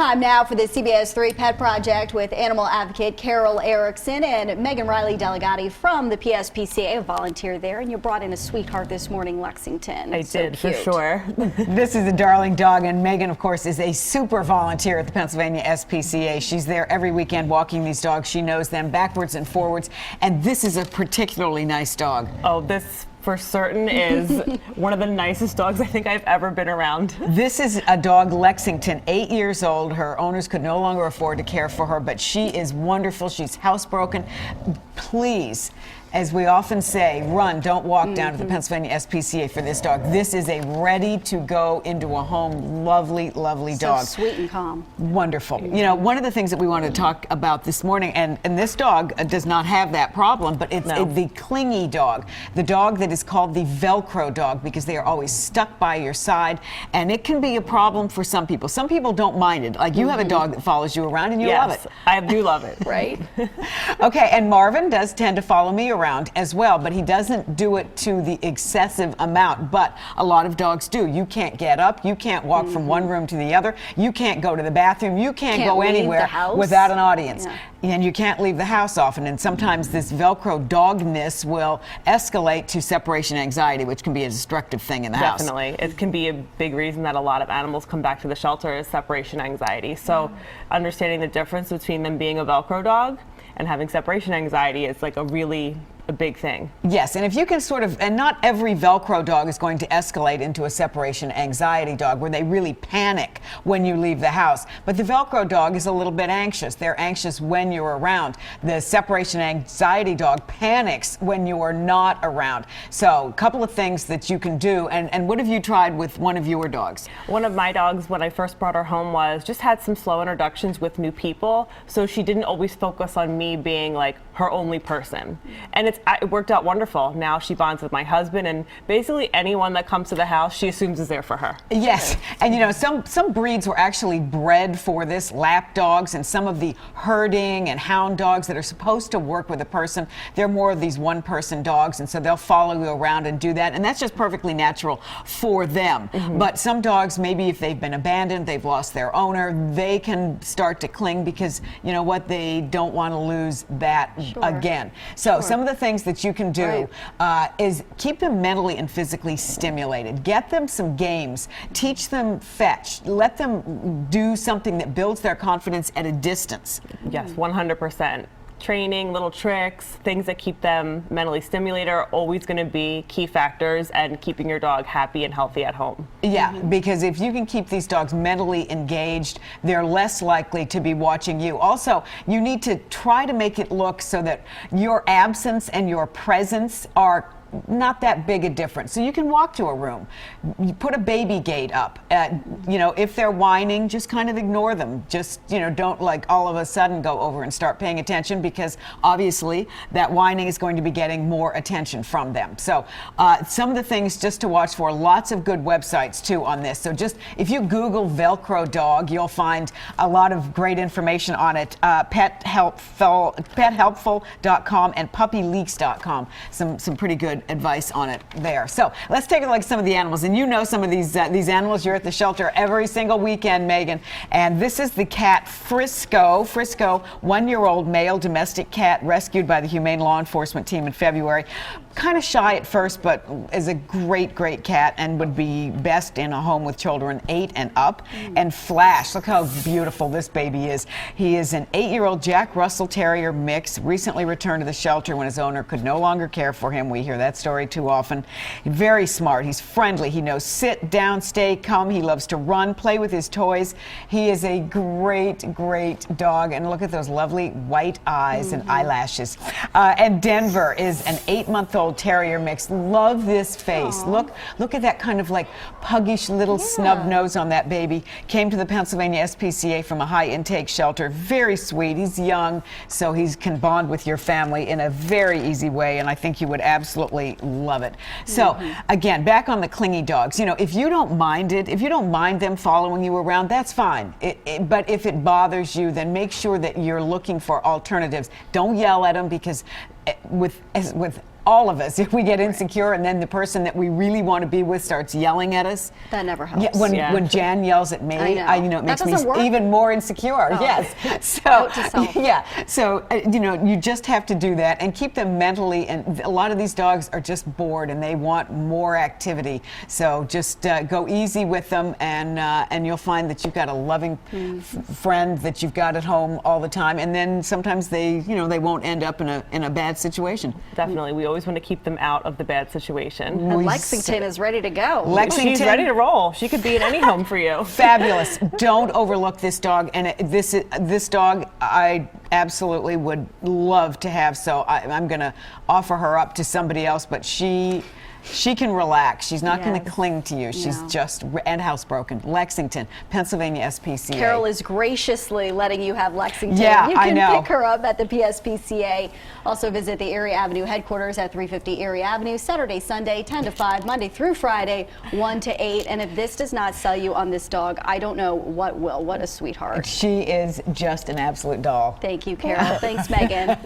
Time now for the CBS 3 Pet Project with animal advocate Carol Erickson and Megan Reilly Delligatti from the PSPCA, a volunteer there, and you brought in a sweetheart this morning, Lexington. I So did, for cute. sure. This is a darling dog, and Megan, of course, is a super volunteer at the Pennsylvania SPCA. She's there every weekend walking these dogs. She knows them backwards and forwards, and this is a particularly nice dog. Oh, this for certain is one of the nicest dogs I think I've ever been around. This is a dog, Lexington, 8 years old. Her owners could no longer afford to care for her, but she is wonderful. She's housebroken. Please, as we often say, run, don't walk down to the Pennsylvania SPCA for this dog. This is a ready to go into a home, lovely, lovely dog. So sweet and calm. Wonderful. You know, one of the things that we wanted to talk about this morning, and this dog does not have that problem, but it's the clingy dog. The dog that is called the Velcro dog because they are always stuck by your side, and it can be a problem for some people. Some people don't mind it. Like you have a dog that follows you around and you love it. I do love it. Right? Okay, and Marvin does tend to follow me around as well, but he doesn't do it to the excessive amount, but a lot of dogs do. You can't get up, you can't walk from one room to the other, you can't go to the bathroom, you can't go leave anywhere the house without an audience. Yeah. And you can't leave the house often, and sometimes this Velcro dogness will escalate to separation anxiety, which can be a destructive thing in the house. Definitely. It can be a big reason that a lot of animals come back to the shelter is separation anxiety. So understanding the difference between them being a Velcro dog and having separation anxiety is like a big thing. Yes, and if you can sort of, and not every Velcro dog is going to escalate into a separation anxiety dog where they really panic when you leave the house. But the Velcro dog is a little bit anxious. They're anxious when you're around. The separation anxiety dog panics when you are not around. So a couple of things that you can do, and what have you tried with one of your dogs? One of my dogs, when I first brought her home, just had some slow introductions with new people, so she didn't always focus on me being like her only person. And it worked out wonderful. Now she bonds with my husband, and basically anyone that comes to the house, she assumes is there for her. Yes, and you know, some breeds were actually bred for this, lap dogs, and some of the herding and hound dogs that are supposed to work with a person, they're more of these one-person dogs, and so they'll follow you around and do that, and that's just perfectly natural for them. But some dogs, maybe if they've been abandoned, they've lost their owner, they can start to cling because, you know what, they don't want to lose that again. So some of the things that you can do is keep them mentally and physically stimulated. Get them some games. Teach them fetch. Let them do something that builds their confidence at a distance. Yes, 100%. Training, little tricks, things that keep them mentally stimulated are always going to be key factors and keeping your dog happy and healthy at home. Yeah, because if you can keep these dogs mentally engaged, they're less likely to be watching you. Also, you need to try to make it look so that your absence and your presence are not that big a difference. So you can walk to a room, you put a baby gate up. You know, if they're whining, just kind of ignore them. Just, you know, don't like all of a sudden go over and start paying attention because obviously that whining is going to be getting more attention from them. So some of the things just to watch for, lots of good websites too on this. So just if you Google Velcro dog, you'll find a lot of great information on it. Pethelpful.com and puppyleaks.com. Some pretty good advice on it there. So let's take a look at some of the animals, and you know some of these animals. You're at the shelter every single weekend, Megan, and this is the cat Frisco. Frisco, 1-year-old male domestic cat rescued by the Humane Law Enforcement team in February. Kind of shy at first, but is a great cat and would be best in a home with children 8 and up. And Flash, look how beautiful this baby is. He is an 8-year-old Jack Russell Terrier mix, recently returned to the shelter when his owner could no longer care for him. We hear that story too often. Very smart. He's friendly. He knows sit, down, stay, come. He loves to run, play with his toys. He is a great dog. And look at those lovely white eyes and eyelashes. And Denver is an 8-month-old Terrier mix. Love this face. Look at that kind of like puggish little snub nose on that baby. Came to the Pennsylvania SPCA from a high intake shelter. Very sweet. He's young, so he can bond with your family in a very easy way, and I think you would absolutely love it. So again, back on the clingy dogs, you know, if you don't mind it, if you don't mind them following you around, that's fine. But if it bothers you, then make sure that you're looking for alternatives. Don't yell at them because with all of us, if we get insecure and then the person that we really want to be with starts yelling at us. That never helps. Yeah, when Jan yells at me, I know. it makes That me doesn't work. even more insecure. Oh. Yes. So, Note to self. yeah. So, you just have to do that and keep them mentally. And a lot of these dogs are just bored and they want more activity. So just go easy with them, and you'll find that you've got a loving friend that you've got at home all the time. And then sometimes they won't end up in a bad situation. Definitely. We always want to keep them out of the bad situation. And Lexington is ready to go. Lexington, She's ready to roll. She could be in any home for you. Fabulous. Don't overlook this dog. And this dog, I absolutely would love to have. So I'm going to offer her up to somebody else, but she can relax. She's not going to cling to you. She's just and housebroken. Lexington, Pennsylvania SPCA. Carol is graciously letting you have Lexington. Yeah, you I can know. pick her up at the PSPCA. Also visit the Erie Avenue headquarters at 350 Erie Avenue, Saturday, Sunday, 10 to 5, Monday through Friday, 1 to 8. And if this does not sell you on this dog, I don't know what will. What a sweetheart. She is just an absolute doll. Thank you, Carol. Thanks, Megan. Thank